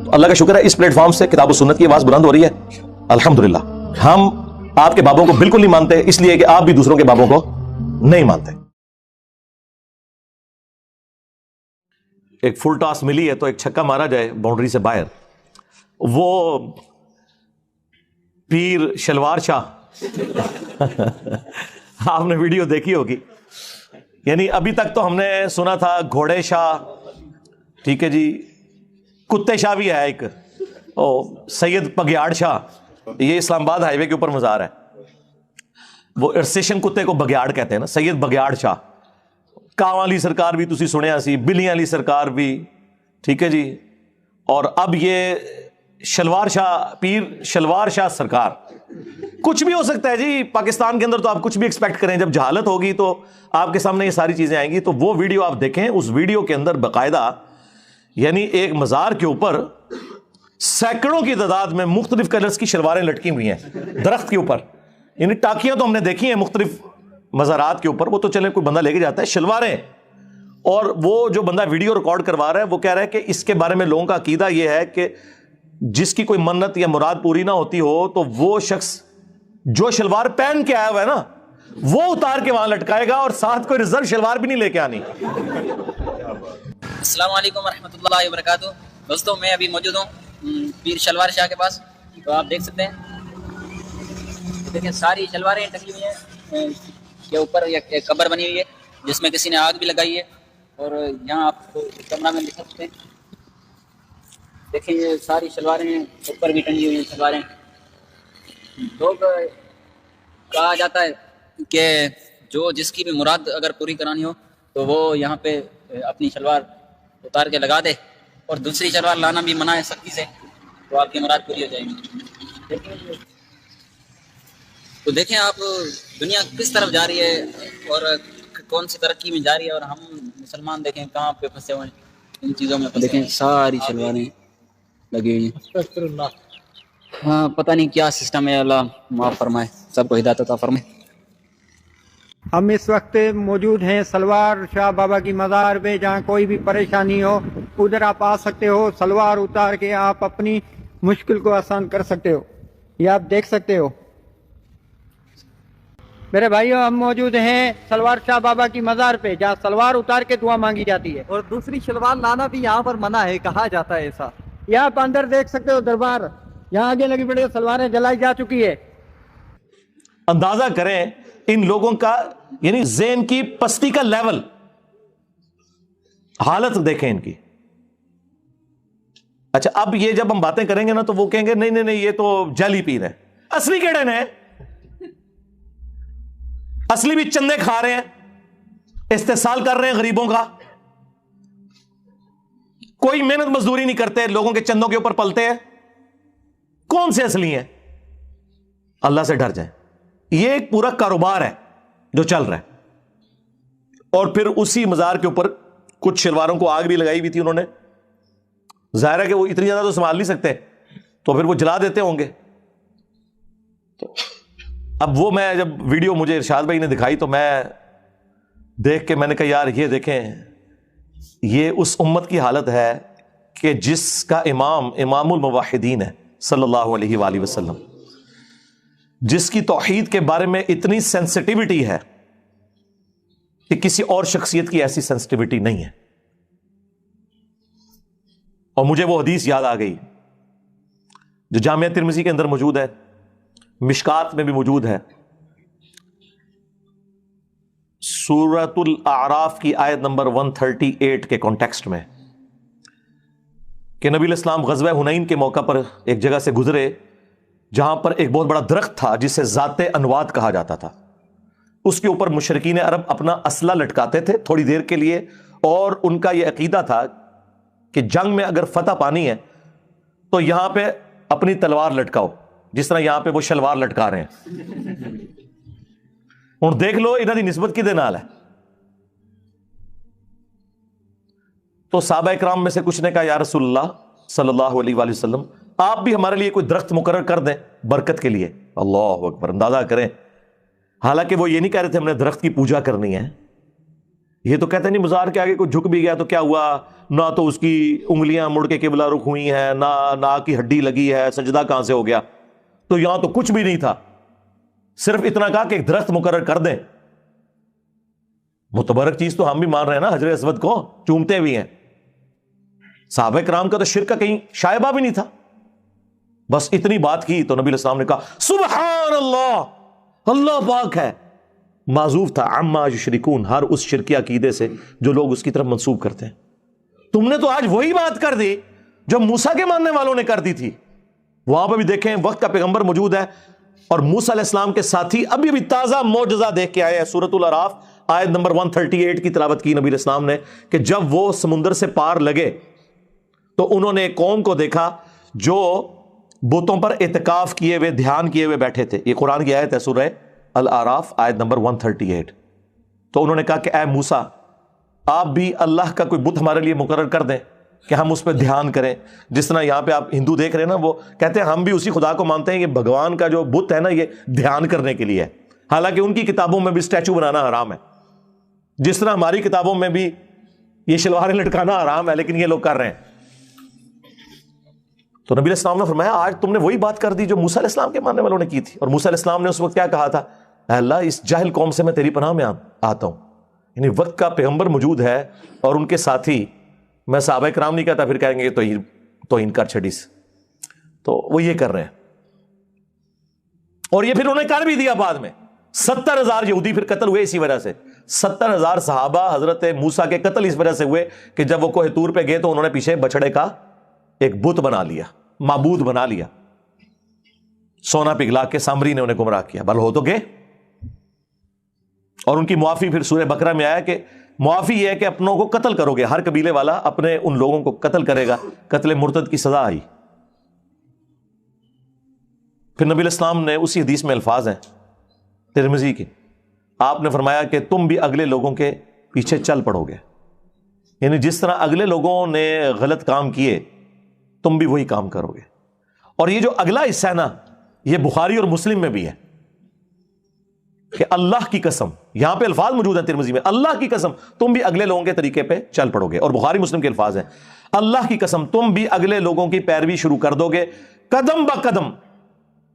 تو اللہ کا شکر ہے اس پلیٹ فارم سے کتاب و سنت کی آواز بلند ہو رہی ہے الحمدللہ. ہم آپ کے بابوں کو بالکل نہیں مانتے اس لیے کہ آپ بھی دوسروں کے بابوں کو نہیں مانتے. ایک فل ٹاس ملی ہے تو ایک چھکا مارا جائے باؤنڈری سے باہر. وہ پیر شلوار شاہ آپ نے ویڈیو دیکھی ہوگی. یعنی ابھی تک تو ہم نے سنا تھا گھوڑے شاہ, ٹھیک ہے جی, کتے شاہ بھی ہے ایک, سید بگیاڑ شاہ, یہ اسلام آباد ہائی وے کے اوپر مزار ہے. وہ اسٹیشن کتے کو بگیاڑ کہتے ہیں نا, سید بگیاڑ شاہ. کاں والی سرکار بھی تسی سنیا سی, بلیاں والی سرکار بھی, ٹھیک ہے جی. اور اب یہ شلوار شاہ, پیر شلوار شاہ سرکار. کچھ بھی ہو سکتا ہے جی پاکستان کے اندر, تو آپ کچھ بھی ایکسپیکٹ کریں. جب جہالت ہوگی تو آپ کے سامنے یہ ساری چیزیں آئیں گی. تو وہ ویڈیو آپ دیکھیں, اس ویڈیو کے اندر باقاعدہ یعنی ایک مزار کے اوپر سینکڑوں کی تعداد میں مختلف کلرز کی شلواریں لٹکی ہوئی ہیں درخت کے اوپر. یعنی ٹاکیاں تو ہم نے دیکھی ہیں مختلف مزارات کے اوپر, وہ تو چلے کوئی بندہ لے کے جاتا ہے, شلواریں. اور وہ جو بندہ ویڈیو ریکارڈ کروا رہا ہے وہ کہہ رہا ہے کہ اس کے بارے میں لوگوں کا عقیدہ یہ ہے کہ جس کی کوئی منت یا مراد پوری نہ ہوتی ہو تو وہ شخص جو شلوار پہن کے آیا ہوا ہے نا وہ اتار کے وہاں لٹکائے گا, اور ساتھ کوئی ریزرو شلوار بھی نہیں لے کے آنی. السلام علیکم ورحمۃ اللہ وبرکاتہ. دوستوں میں ابھی موجود ہوں پیر شلوار شاہ کے پاس. تو آپ دیکھ سکتے ہیں, دیکھیں ساری شلواریں ٹنگی ہوئی ہیں. یہ اوپر ایک قبر بنی ہوئی ہے جس میں کسی نے آگ بھی لگائی ہے. اور یہاں آپ کیمرہ میں دیکھ سکتے ہیں, دیکھیں یہ ساری شلواریں اوپر بھی ٹنگی ہوئی ہیں شلواریں. لوگ کہا جاتا ہے کہ جو جس کی بھی مراد اگر پوری کرانی ہو تو وہ یہاں پہ اپنی شلوار اتار کے لگا دے, اور دوسری شلوار لانا بھی منع ہے سختی سے, تو آپ کی مراد پوری ہو جائے گی. تو دیکھیں آپ دنیا کس طرف جا رہی ہے اور کون سی ترقی میں جا رہی ہے, اور ہم مسلمان دیکھیں کہاں پہ پھنسے ہوئے ہیں ان چیزوں میں. دیکھیں ساری شلواریں لگی ہوئی ہیں. ہاں پتہ نہیں کیا سسٹم ہے, اللہ معاف فرمائے, سب کو ہدایت عطا فرمائے. ہم اس وقت موجود ہیں سلوار شاہ بابا کی مزار پہ, جہاں کوئی بھی پریشانی ہو ادھر آپ آ سکتے ہو. سلوار اتار کے آپ اپنی مشکل کو آسان کر سکتے ہو. یہ آپ دیکھ سکتے ہو میرے بھائیوں, ہم موجود ہیں سلوار شاہ بابا کی مزار پہ جہاں سلوار اتار کے دعا مانگی جاتی ہے. اور دوسری شلوار لانا بھی یہاں پر منع ہے, کہا جاتا ہے ایسا. یہاں آپ اندر دیکھ سکتے ہو دربار, یہاں آگے لگی پڑی سلواریں جلائی جا چکی ہے. اندازہ کریں ان لوگوں کا یعنی ذہن کی پستی کا لیول, حالت دیکھیں ان کی. اچھا اب یہ جب ہم باتیں کریں گے نا تو وہ کہیں گے نہیں نہیں نہیں یہ تو جعلی پیر ہے. اصلی کیڑے نے, اصلی بھی چندے کھا رہے ہیں, استحصال کر رہے ہیں غریبوں کا, کوئی محنت مزدوری نہیں کرتے, لوگوں کے چندوں کے اوپر پلتے ہیں. کون سے اصلی ہیں؟ اللہ سے ڈر جائیں. یہ ایک پورا کاروبار ہے جو چل رہا ہے. اور پھر اسی مزار کے اوپر کچھ شلواروں کو آگ بھی لگائی ہوئی تھی انہوں نے. ظاہر ہے کہ وہ اتنی زیادہ تو سنبھال نہیں سکتے, تو پھر وہ جلا دیتے ہوں گے. تو اب وہ میں جب ویڈیو مجھے ارشاد بھائی نے دکھائی تو میں دیکھ کے میں نے کہا یار یہ دیکھیں, یہ اس امت کی حالت ہے کہ جس کا امام الموحدین ہے صلی اللہ علیہ وآلہ وسلم, جس کی توحید کے بارے میں اتنی سینسٹیوٹی ہے کہ کسی اور شخصیت کی ایسی سینسٹیوٹی نہیں ہے. اور مجھے وہ حدیث یاد آ گئی جو جامعہ ترمذی کے اندر موجود ہے, مشکات میں بھی موجود ہے, سورۃ الاعراف کی آیت نمبر 138 کے کانٹیکسٹ میں, کہ نبی علیہ السلام غزوہ حنین کے موقع پر ایک جگہ سے گزرے جہاں پر ایک بہت بڑا درخت تھا جسے ذات انواد کہا جاتا تھا. اس کے اوپر مشرکین عرب اپنا اسلحہ لٹکاتے تھے تھوڑی دیر کے لیے, اور ان کا یہ عقیدہ تھا کہ جنگ میں اگر فتح پانی ہے تو یہاں پہ اپنی تلوار لٹکاؤ, جس طرح یہاں پہ وہ شلوار لٹکا رہے ہیں. ہوں دیکھ لو انہاں دی نسبت کدے نال ہے. تو صحابہ اکرام میں سے کچھ نے کہا یا رسول اللہ صلی اللہ علیہ وآلہ وسلم, آپ بھی ہمارے لیے کوئی درخت مقرر کر دیں برکت کے لیے. اللہ اکبر, اندازہ کریں, حالانکہ وہ یہ نہیں کہہ رہے تھے ہم نے درخت کی پوجا کرنی ہے. یہ تو کہتے نہیں مزار کے آگے کوئی جھک بھی گیا تو کیا ہوا, نہ تو اس کی انگلیاں مڑ کے قبلہ رخ ہوئی ہیں، نہ ناک کی ہڈی لگی ہے، سجدہ کہاں سے ہو گیا؟ تو یہاں تو کچھ بھی نہیں تھا، صرف اتنا کہا کہ ایک درخت مقرر کر دیں۔ متبرک چیز تو ہم بھی مان رہے ہیں نا، حجر اسود کو چومتے بھی ہیں۔ صحابہ کرام کا تو شرک کا کہیں شائبہ بھی نہیں تھا، بس اتنی بات کی تو نبی علیہ السلام نے کہا سبحان اللہ، اللہ پاک ہے۔ معذوف تھا عما یشرکون، ہر اس شرکی عقیدے سے جو لوگ اس کی طرف منسوب کرتے ہیں۔ تم نے تو آج وہی بات کر دی جو موسیٰ کے ماننے والوں نے کر دی تھی۔ وہاں پہ بھی دیکھیں وقت کا پیغمبر موجود ہے، اور موسیٰ علیہ السلام کے ساتھی ابھی بھی تازہ معجزہ دیکھ کے آئے ہیں۔ سورۃ الاعراف آیت نمبر 138 کی تلاوت کی نبی علیہ السلام نے کہ جب وہ سمندر سے پار لگے تو انہوں نے ایک قوم کو دیکھا جو بتوں پر اعتکاف کیے ہوئے، دھیان کیے ہوئے بیٹھے تھے۔ یہ قرآن کی آیت ہے، سورہ الاعراف آیت نمبر 138۔ تو انہوں نے کہا کہ اے موسیٰ، آپ بھی اللہ کا کوئی بت ہمارے لیے مقرر کر دیں کہ ہم اس پہ دھیان کریں۔ جس طرح یہاں پہ آپ ہندو دیکھ رہے ہیں نا، وہ کہتے ہیں ہم بھی اسی خدا کو مانتے ہیں، یہ بھگوان کا جو بت ہے نا یہ دھیان کرنے کے لیے ہے، حالانکہ ان کی کتابوں میں بھی اسٹیچو بنانا حرام ہے، جس طرح ہماری کتابوں میں بھی یہ شلواریں لٹکانا حرام ہے، لیکن یہ لوگ کر رہے ہیں۔ تو نبی علیہ السلام نے فرمایا آج تم نے وہی بات کر دی جو موسیٰ علیہ السلام کے ماننے والوں نے کی تھی۔ اور موسیٰ علیہ السلام نے اس وقت کیا کہا تھا؟ اے اللہ، اس جاہل قوم سے میں تیری پناہ میں آتا ہوں۔ یعنی وقت کا پیغمبر موجود ہے اور ان کے ساتھی، میں صحابہ کرام نہیں کہتا، پھر کہیں گے تو انکار چھڑی سے، تو وہ یہ کر رہے ہیں۔ اور یہ پھر انہوں نے کر بھی دیا بعد میں۔ 70,000 یہودی پھر قتل ہوئے اسی وجہ سے۔ 70,000 صحابہ حضرت موسیٰ کے قتل اس وجہ سے ہوئے کہ جب وہ کوہ طور پہ گئے تو انہوں نے پیچھے بچڑے کا ایک بت بنا لیا، معبود بنا لیا، سونا پگھلا کے سامری نے انہیں گمراہ کیا۔ بل ہو تو گئے، اور ان کی معافی پھر سورہ بقرہ میں آیا کہ معافی یہ ہے کہ اپنوں کو قتل کرو گے، ہر قبیلے والا اپنے ان لوگوں کو قتل کرے گا، قتل مرتد کی سزا آئی۔ پھر نبی علیہ السلام نے اسی حدیث میں الفاظ ہیں ترمذی کے، آپ نے فرمایا کہ تم بھی اگلے لوگوں کے پیچھے چل پڑو گے، یعنی جس طرح اگلے لوگوں نے غلط کام کیے تم بھی وہی کام کرو گے۔ اور یہ جو اگلا حصہ ہے نا، یہ بخاری اور مسلم میں بھی ہے کہ اللہ کی قسم، یہاں پہ الفاظ موجود ہیں ترمذی میں، اللہ کی قسم تم بھی اگلے لوگوں کے طریقے پہ چل پڑو گے۔ اور بخاری مسلم کے الفاظ ہیں اللہ کی قسم تم بھی اگلے لوگوں کی پیروی شروع کر دو گے، قدم با قدم،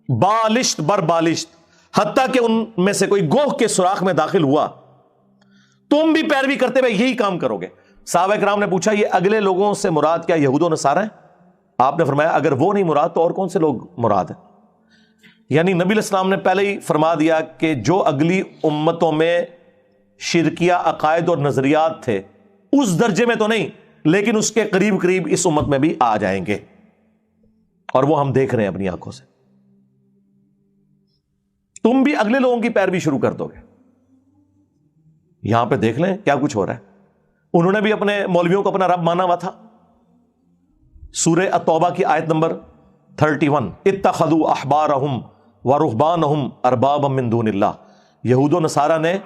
بالشت بر بالشت، حتیٰ کہ ان میں سے کوئی گوہ کے سوراخ میں داخل ہوا تم بھی پیروی کرتے ہوئے یہی کام کرو گے۔ صحابہ کرام نے پوچھا یہ اگلے لوگوں سے مراد کیا یہود و نصارہ ہیں؟ آپ نے فرمایا اگر وہ نہیں مراد تو اور کون سے لوگ مراد ہیں؟ یعنی نبی علیہ السلام نے پہلے ہی فرما دیا کہ جو اگلی امتوں میں شرکیہ عقائد اور نظریات تھے اس درجے میں تو نہیں، لیکن اس کے قریب قریب اس امت میں بھی آ جائیں گے، اور وہ ہم دیکھ رہے ہیں اپنی آنکھوں سے۔ تم بھی اگلے لوگوں کی پیروی شروع کر دو گے۔ یہاں پہ دیکھ لیں کیا کچھ ہو رہا ہے۔ انہوں نے بھی اپنے مولویوں کو اپنا رب مانا ہوا تھا۔ سورہ التوبہ کی آیت نمبر 31، اتخذوا احبارہم ورہبانہم اربابا من دون اللہ، یہود و نصارہ نے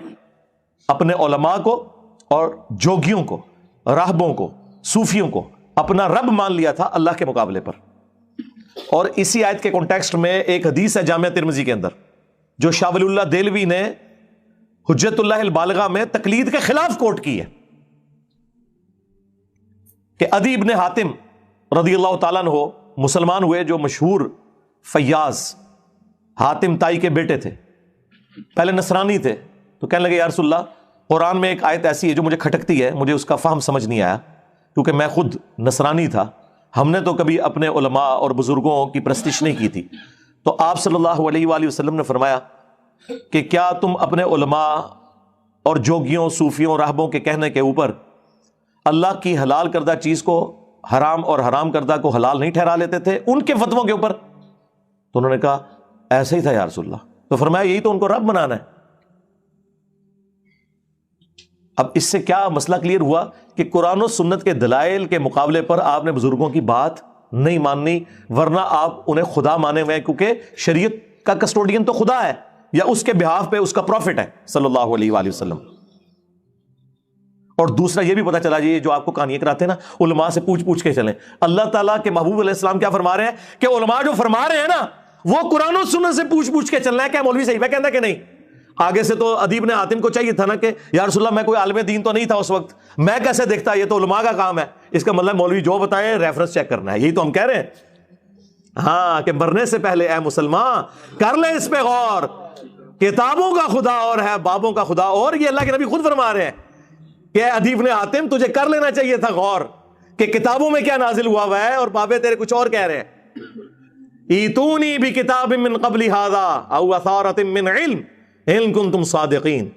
اپنے علماء کو اور جوگیوں کو، راہبوں کو، صوفیوں کو اپنا رب مان لیا تھا اللہ کے مقابلے پر۔ اور اسی آیت کے کانٹیکسٹ میں ایک حدیث ہے جامعہ ترمذی کے اندر جو شاہ ولی اللہ دہلوی نے حجت اللہ البالغہ میں تقلید کے خلاف کوٹ کی ہے، کہ عدی ابن حاتم رضی اللہ تعالیٰ عنہ مسلمان ہوئے، جو مشہور فیاض حاتم تائی کے بیٹے تھے، پہلے نصرانی تھے، تو کہنے لگے یا رسول اللہ قرآن میں ایک آیت ایسی ہے جو مجھے کھٹکتی ہے، مجھے اس کا فہم سمجھ نہیں آیا، کیونکہ میں خود نصرانی تھا، ہم نے تو کبھی اپنے علماء اور بزرگوں کی پرستش نہیں کی تھی۔ تو آپ صلی اللہ علیہ وآلہ وسلم نے فرمایا کہ کیا تم اپنے علماء اور جوگیوں، صوفیوں، راہبوں کے کہنے کے اوپر اللہ کی حلال کردہ چیز کو حرام اور حرام کردہ کو حلال نہیں ٹھہرا لیتے تھے ان کے فتووں کے اوپر؟ تو انہوں نے کہا ایسا ہی تھا یا رسول اللہ۔ تو فرمایا یہی تو ان کو رب بنانا ہے۔ اب اس سے کیا مسئلہ کلیئر ہوا کہ قرآن و سنت کے دلائل کے مقابلے پر آپ نے بزرگوں کی بات نہیں ماننی، ورنہ آپ انہیں خدا مانے ہوئے ہیں، کیونکہ شریعت کا کسٹوڈین تو خدا ہے، یا اس کے بہاف پہ اس کا پروفٹ ہے صلی اللہ علیہ وآلہ وسلم۔ اور دوسرا یہ بھی پتا چلا جی جو آپ کو کہانیاں کراتے ہیں نا، علماء سے پوچھ پوچھ کے چلیں۔ اللہ تعالیٰ کے محبوب علیہ السلام کیا فرما رہے ہیں کہ علماء جو فرما رہے ہیں نا وہ قرآن و سنت سے پوچھ پوچھ کے چلنا ہے، کیا مولوی صحیح ہے کہنا کہ نہیں؟ آگے سے تو ادیب نے حاتم کو چاہیے تھا نا کہ یا رسول اللہ میں کوئی عالم دین تو نہیں تھا اس وقت، میں کیسے دیکھتا، یہ تو علماء کا کام ہے. اس کا مطلب مولوی جو بتائیں ریفرنس چیک کرنا ہے، یہی تو ہم کہہ رہے ہیں. ہاں کہ مرنے سے پہلے اے مسلمان کر لے اس پہ غور، کتابوں کا خدا اور ہے بابوں کا خدا اور. یہ اللہ کے نبی خود فرما رہے ہیں کہ اے ادیب نے حاتم تجھے کر لینا چاہیے تھا غور کہ کتابوں میں کیا نازل ہوا ہے اور بابے تیرے کچھ اور کہہ رہے ہیں. ایتونی بکتاب من قبل ھذا او اثارۃ من علم ان کنتم صادقین.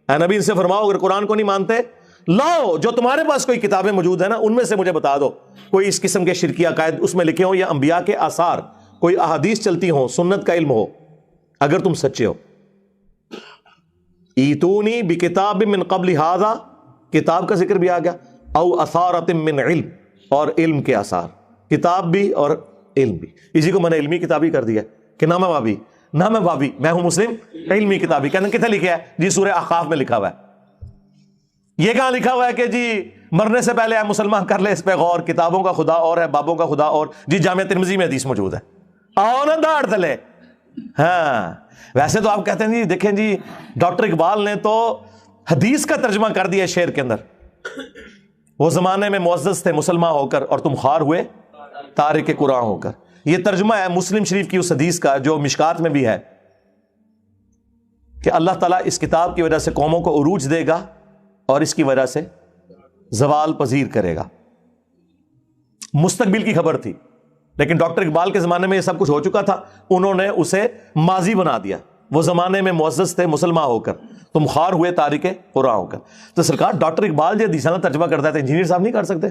اے نبی ان سے فرماؤ اگر قرآن کو نہیں مانتے، لاؤ جو تمہارے پاس کوئی کتابیں موجود ہیں نا ان میں سے مجھے بتا دو کوئی اس قسم کے شرکی عقائد اس میں لکھے ہوں یا انبیاء کے آثار، کوئی احادیث چلتی ہوں، سنت کا علم ہو، اگر تم سچے ہو. ایتونی بکتاب من قبل ھذا، کتاب کا ذکر بھی آ گیا، او اثارۃ من علم، اور علم کے آثار، کتاب بھی اور علم بھی. اسی کو میں نے علمی کتابی کر دیا کہ نام بابی، نام بابی میں ہوں مسلم علمی کتابی. کہنا کتنے لکھا ہے جی؟ سورہ احقاف میں لکھا ہوا ہے. یہ کہاں لکھا ہوا ہے کہ جی مرنے سے پہلے اے مسلمان کر لے اس پہ غور، کتابوں کا خدا اور ہے بابوں کا خدا اور. جی جامع ترمذی میں حدیث موجود ہے، آؤ نا داڑھ تلے. ہاں ویسے تو آپ کہتے ہیں جی دیکھیں جی ڈاکٹر اقبال نے تو حدیث کا ترجمہ کر دیا شعر کے اندر. وہ زمانے میں معزز تھے مسلمان ہو کر اور تم خوار ہوئے تارک قرآن ہو کر. یہ ترجمہ ہے مسلم شریف کی اس حدیث کا جو مشکات میں بھی ہے کہ اللہ تعالیٰ اس کتاب کی وجہ سے قوموں کو عروج دے گا اور اس کی وجہ سے زوال پذیر کرے گا. مستقبل کی خبر تھی لیکن ڈاکٹر اقبال کے زمانے میں یہ سب کچھ ہو چکا تھا، انہوں نے اسے ماضی بنا دیا. وہ زمانے میں معزز تھے مسلمان ہو کر تم خوار ہوئے تارک قرآن ہو کر. تو سرکار ڈاکٹر اقبال جو حدیث ترجمہ کرتا ہے انجینئر صاحب نہیں کر سکتے؟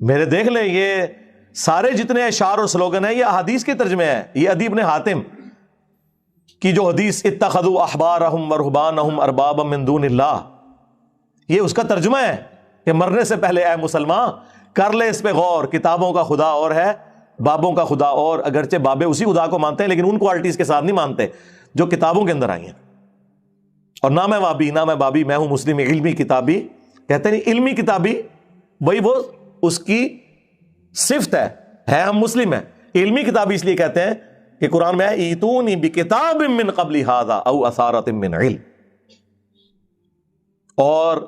میرے دیکھ لیں یہ سارے جتنے اشعار اور سلوگن ہیں یہ احادیث کے ترجمے ہیں. یہ ادیب نے حاتم کی جو حدیث اتخذوا احبارہم ورہبانہم اربابا من دون اللہ، یہ اس کا ترجمہ ہے کہ مرنے سے پہلے اے مسلمان کر لے اس پہ غور، کتابوں کا خدا اور ہے بابوں کا خدا اور. اگرچہ بابے اسی خدا کو مانتے ہیں لیکن ان کوالٹیز کے ساتھ نہیں مانتے جو کتابوں کے اندر آئی ہیں. اور نہ میں وابی نہ میں بابی، میں ہوں مسلم علمی کتابی. کہتے ہیں علمی کتابی وہی وہ اس کی صفت ہے ہم مسلم ہیں. علمی کتابی اس لیے کہتے ہیں کہ قرآن میں ہے ایتونی بکتاب من قبل ھذا او اثارۃ من علم. اور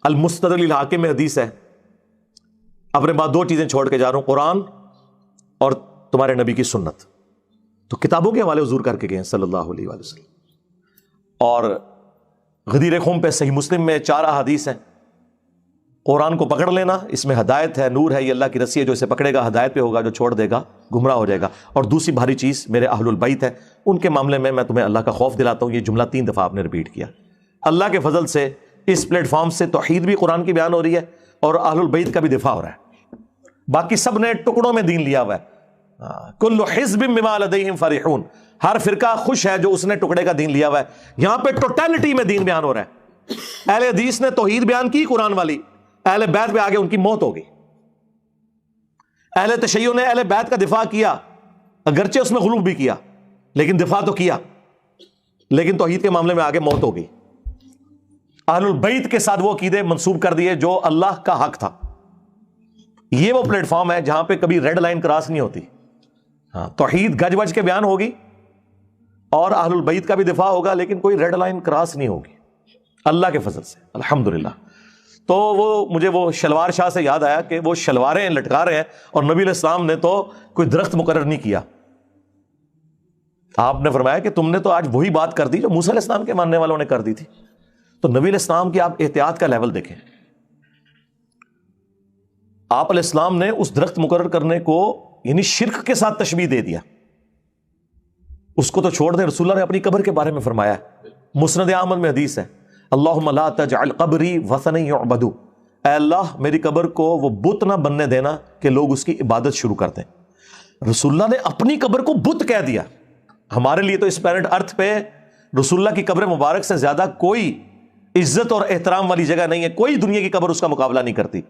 المستدرک للحاکم میں حدیث ہے، اپنے بعد دو چیزیں چھوڑ کے جا رہا ہوں، قرآن اور تمہارے نبی کی سنت. تو کتابوں کے حوالے حضور کر کے گئے ہیں صلی اللہ علیہ وآلہ وسلم. اور غدیر خم پہ صحیح مسلم میں 4 احادیث ہیں. قرآن کو پکڑ لینا، اس میں ہدایت ہے، نور ہے، یہ اللہ کی رسی ہے، جو اسے پکڑے گا ہدایت پہ ہوگا، جو چھوڑ دے گا گمراہ ہو جائے گا. اور دوسری بھاری چیز میرے اہل البیت ہے، ان کے معاملے میں تمہیں اللہ کا خوف دلاتا ہوں. یہ جملہ 3 دفعہ آپ نے ریپیٹ کیا. اللہ کے فضل سے اس پلیٹ فارم سے توحید بھی قرآن کی بیان ہو رہی ہے اور اہل البیت کا بھی دفاع ہو رہا ہے. باقی سب نے ٹکڑوں میں دین لیا ہوا ہے. کل حزب بما لدیہم فرحون، ہر فرقہ خوش ہے جو اس نے ٹکڑے کا دین لیا ہوا ہے. یہاں پہ ٹوٹیلٹی میں دین بیان ہو رہا ہے. اہل حدیث نے توحید بیان کی قرآن والی، اہل بیت پہ آگے ان کی موت ہو گئی. اہل تشیع نے اہل بیت کا دفاع کیا، اگرچہ اس میں غلو بھی کیا لیکن دفاع تو کیا، لیکن توحید کے معاملے میں آگے موت ہو گئی. اہل البیت کے ساتھ وہ عقیدے منسوب کر دیے جو اللہ کا حق تھا. یہ وہ پلیٹ فارم ہے جہاں پہ کبھی ریڈ لائن کراس نہیں ہوتی. ہاں توحید گج بج کے بیان ہوگی اور اہل البیت کا بھی دفاع ہوگا لیکن کوئی ریڈ لائن کراس نہیں ہوگی اللہ کے فضل سے الحمدللہ. تو وہ مجھے وہ شلوار شاہ سے یاد آیا کہ وہ شلواریں لٹکا رہے ہیں اور نبی علیہ السلام نے تو کوئی درخت مقرر نہیں کیا. آپ نے فرمایا کہ تم نے تو آج وہی بات کر دی جو موسیٰ علیہ السلام کے ماننے والوں نے کر دی تھی. تو نبی علیہ السلام کی آپ احتیاط کا لیول دیکھیں. آپ علیہ السلام نے اس درخت مقرر کرنے کو یعنی شرک کے ساتھ تشبیہ دے دیا. اس کو تو چھوڑ دیں، رسول اللہ نے اپنی قبر کے بارے میں فرمایا ہے. مسند احمد میں حدیث ہے، اللہم لا تجعل قبری وثنا یعبد، اے اللہ میری قبر کو وہ بت نہ بننے دینا کہ لوگ اس کی عبادت شروع کر دیں. رسول اللہ نے اپنی قبر کو بت کہہ دیا. ہمارے لیے تو اس پلانٹ ارتھ پہ رسول اللہ کی قبر مبارک سے زیادہ کوئی عزت اور احترام والی جگہ نہیں ہے، کوئی دنیا کی قبر اس کا مقابلہ نہیں کرتی.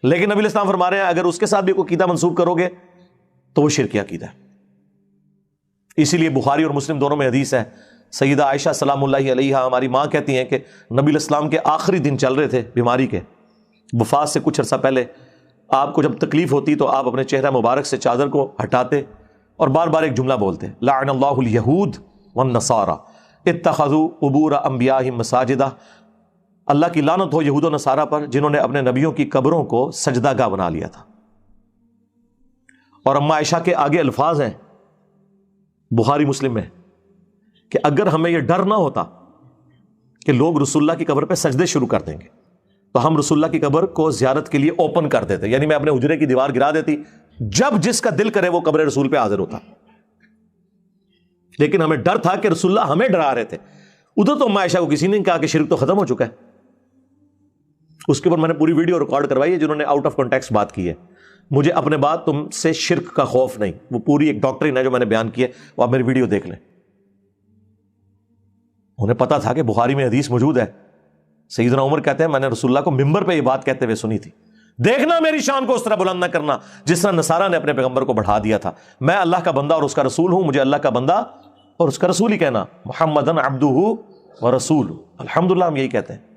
لیکن نبی علیہ السلام فرما رہے ہیں اگر اس کے ساتھ بھی کوئی عقیدہ منسوب کرو گے تو وہ شرک عقیدہ ہے. اسی لیے بخاری اور مسلم دونوں میں حدیث ہے، سیدہ عائشہ سلام اللہ علیہا ہماری ماں کہتی ہیں کہ نبی علیہ السلام کے آخری دن چل رہے تھے بیماری کے، وفات سے کچھ عرصہ پہلے. آپ کو جب تکلیف ہوتی تو آپ اپنے چہرہ مبارک سے چادر کو ہٹاتے اور بار بار ایک جملہ بولتے، لعن اللہ الیہود والنصارى، اتخذوا قبور انبیاءہم مساجدہ، اللہ کی لعنت ہو یہود و نصارہ پر جنہوں نے اپنے نبیوں کی قبروں کو سجدہ گاہ بنا لیا تھا۔ اور اما عائشہ کے آگے الفاظ ہیں بخاری مسلم میں کہ اگر ہمیں یہ ڈر نہ ہوتا کہ لوگ رسول اللہ کی قبر پہ سجدے شروع کر دیں گے تو ہم رسول اللہ کی قبر کو زیارت کے لیے اوپن کر دیتے، یعنی میں اپنے حجرے کی دیوار گرا دیتی، جب جس کا دل کرے وہ قبر رسول پہ حاضر ہوتا۔ لیکن ہمیں ڈر تھا کہ رسول اللہ ہمیں ڈرا رہے تھے۔ ادھر تو اما عائشہ کو کسی نے کہا کہ شرک تو ختم ہو چکا ہے، اس کے اوپر میں نے پوری ویڈیو ریکارڈ کروائی ہے جنہوں نے آؤٹ آف کانٹیکسٹ بات کی ہے۔ مجھے اپنے بعد تم سے شرک کا خوف نہیں، وہ پوری ایک ڈاکٹرین ہے جو میں نے بیان کی ہے، وہ آپ میری ویڈیو دیکھ لیں۔ انہیں پتا تھا کہ بخاری میں حدیث موجود ہے، سیدنا عمر کہتے ہیں میں نے رسول اللہ کو ممبر پہ یہ بات کہتے ہوئے سنی تھی، دیکھنا میری شان کو اس طرح بلند نہ کرنا جس طرح نصارہ نے اپنے پیغمبر کو بڑھا دیا تھا، میں اللہ کا بندہ اور اس کا رسول ہوں، مجھے اللہ کا بندہ اور اس کا رسول ہی کہنا، محمدن عبدہ و رسول، الحمدللہ ہم یہی کہتے ہیں۔